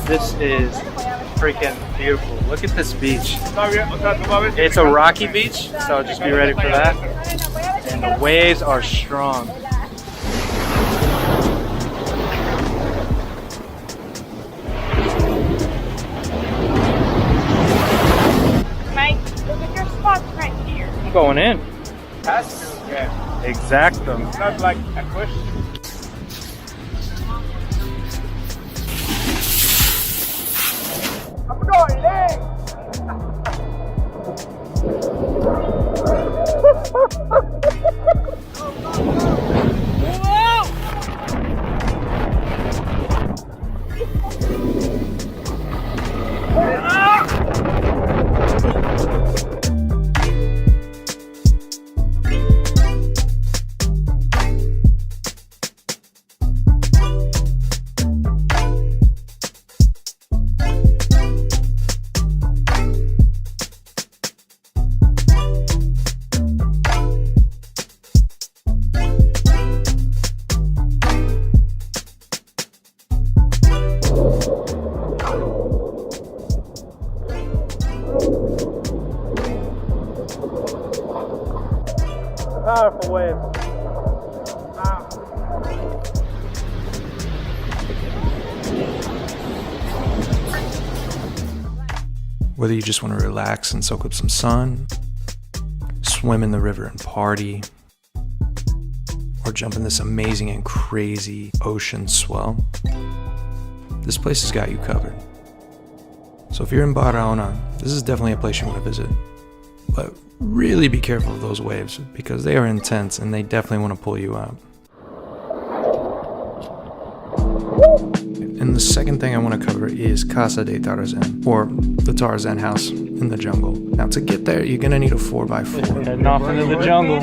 This is freaking beautiful. Look at this beach. It's a rocky beach, so just be ready for that. And the waves are strong. Mike, look at your spots right here. I'm going in. Has to, yeah. Exacto. It's not like a push. I'm going in. Powerful wave. Wow. Whether you just want to relax and soak up some sun, swim in the river and party, or jump in this amazing and crazy ocean swell, this place has got you covered. So if you're in Baharona, this is definitely a place you want to visit. But really be careful of those waves because they are intense and they definitely want to pull you out. And the second thing I want to cover is Casa de Tarzan, or the Tarzan house in the jungle. Now to get there, you're going to need a 4x4. Heading off into the jungle.